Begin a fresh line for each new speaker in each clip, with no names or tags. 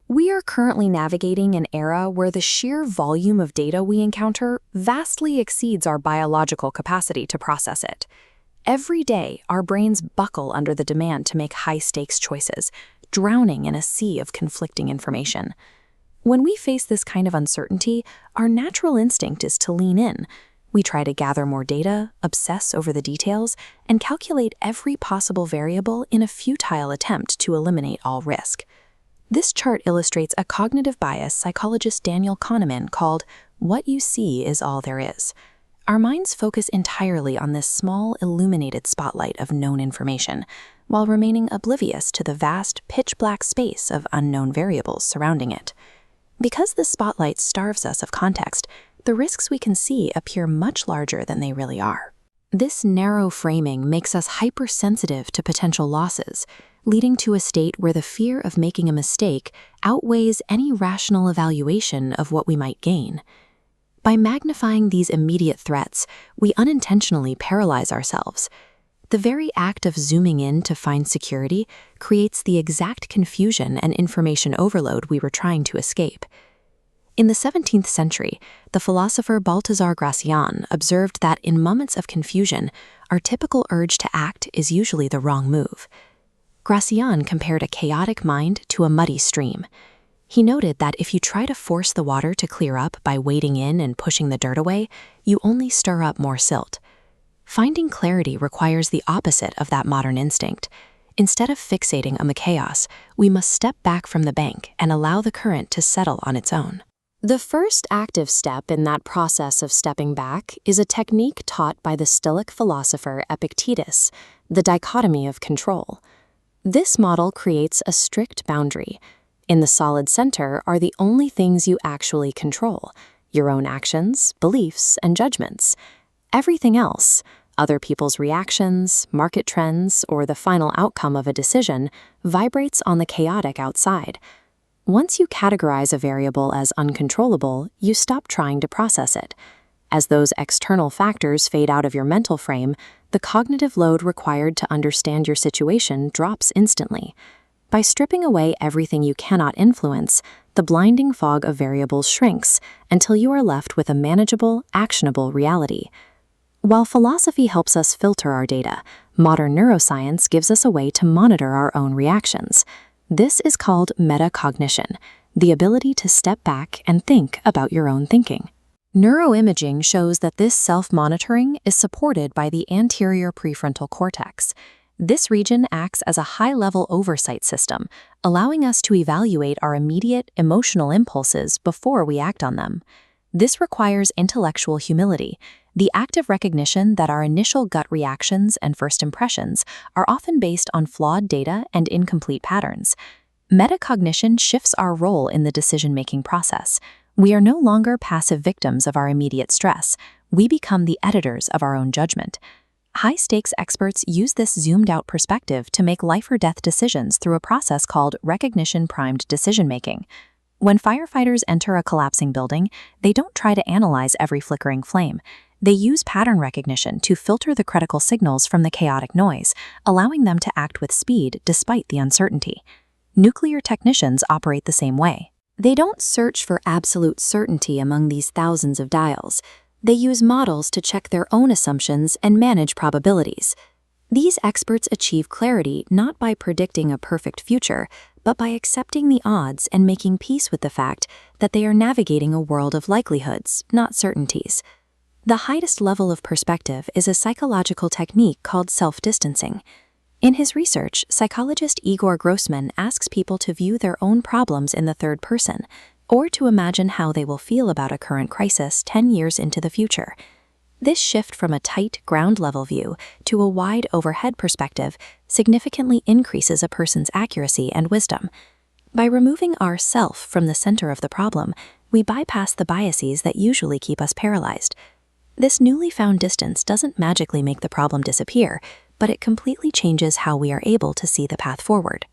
We are currently navigating an era where the sheer volume of data we encounter vastly exceeds our biological capacity to process it. Every day, our brains buckle under the demand to make high-stakes choices, drowning in a sea of conflicting information. When we face this kind of uncertainty, our natural instinct is to lean in. We try to gather more data, obsess over the details, and calculate every possible variable in a futile attempt to eliminate all risk. This chart illustrates a cognitive bias psychologist Daniel Kahneman called "What you see is all there is." Our minds focus entirely on this small, illuminated spotlight of known information, while remaining oblivious to the vast, pitch-black space of unknown variables surrounding it. Because the spotlight starves us of context, the risks we can see appear much larger than they really are. This narrow framing makes us hypersensitive to potential losses, leading to a state where the fear of making a mistake outweighs any rational evaluation of what we might gain. By magnifying these immediate threats, we unintentionally paralyze ourselves. The very act of zooming in to find security creates the exact confusion and information overload we were trying to escape. In the 17th century, the philosopher Balthazar Gracian observed that in moments of confusion, our typical urge to act is usually the wrong move. Gracian compared a chaotic mind to a muddy stream. He noted that if you try to force the water to clear up by wading in and pushing the dirt away, you only stir up more silt. Finding clarity requires the opposite of that modern instinct. Instead of fixating on the chaos, we must step back from the bank and allow the current to settle on its own. The first active step in that process of stepping back is a technique taught by the Stoic philosopher Epictetus, the dichotomy of control. This model creates a strict boundary. In the solid center are the only things you actually control: your own actions, beliefs, and judgments. Everything else, other people's reactions, market trends, or the final outcome of a decision, vibrates on the chaotic outside. Once you categorize a variable as uncontrollable, you stop trying to process it. As those external factors fade out of your mental frame, the cognitive load required to understand your situation drops instantly. By stripping away everything you cannot influence, the blinding fog of variables shrinks until you are left with a manageable, actionable reality. While philosophy helps us filter our data, modern neuroscience gives us a way to monitor our own reactions. This is called metacognition, the ability to step back and think about your own thinking. Neuroimaging shows that this self-monitoring is supported by the anterior prefrontal cortex. This region acts as a high-level oversight system, allowing us to evaluate our immediate emotional impulses before we act on them. This requires intellectual humility, the active recognition that our initial gut reactions and first impressions are often based on flawed data and incomplete patterns. Metacognition shifts our role in the decision-making process. We are no longer passive victims of our immediate stress. We become the editors of our own judgment. High-stakes experts use this zoomed-out perspective to make life-or-death decisions through a process called recognition-primed decision-making. When firefighters enter a collapsing building, they don't try to analyze every flickering flame. They use pattern recognition to filter the critical signals from the chaotic noise, allowing them to act with speed despite the uncertainty. Nuclear technicians operate the same way. They don't search for absolute certainty among these thousands of dials. They use models to check their own assumptions and manage probabilities. These experts achieve clarity not by predicting a perfect future, but by accepting the odds and making peace with the fact that they are navigating a world of likelihoods, not certainties. The highest level of perspective is a psychological technique called self-distancing. In his research, psychologist Igor Grossman asks people to view their own problems in the third person, or to imagine how they will feel about a current crisis 10 years into the future. This shift from a tight, ground-level view to a wide overhead perspective significantly increases a person's accuracy and wisdom. By removing our self from the center of the problem, we bypass the biases that usually keep us paralyzed. This newly found distance doesn't magically make the problem disappear, but it completely changes how we are able to see the path forward.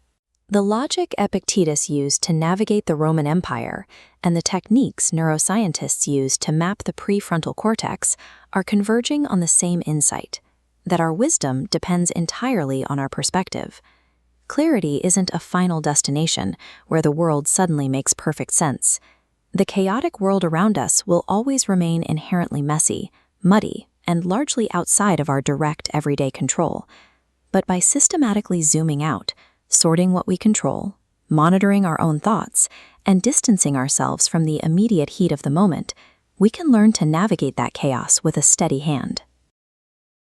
The logic Epictetus used to navigate the Roman Empire and the techniques neuroscientists use to map the prefrontal cortex are converging on the same insight, that our wisdom depends entirely on our perspective. Clarity isn't a final destination where the world suddenly makes perfect sense. The chaotic world around us will always remain inherently messy, muddy, and largely outside of our direct everyday control. But by systematically zooming out, sorting what we control, monitoring our own thoughts, and distancing ourselves from the immediate heat of the moment, we can learn to navigate that chaos with a steady hand.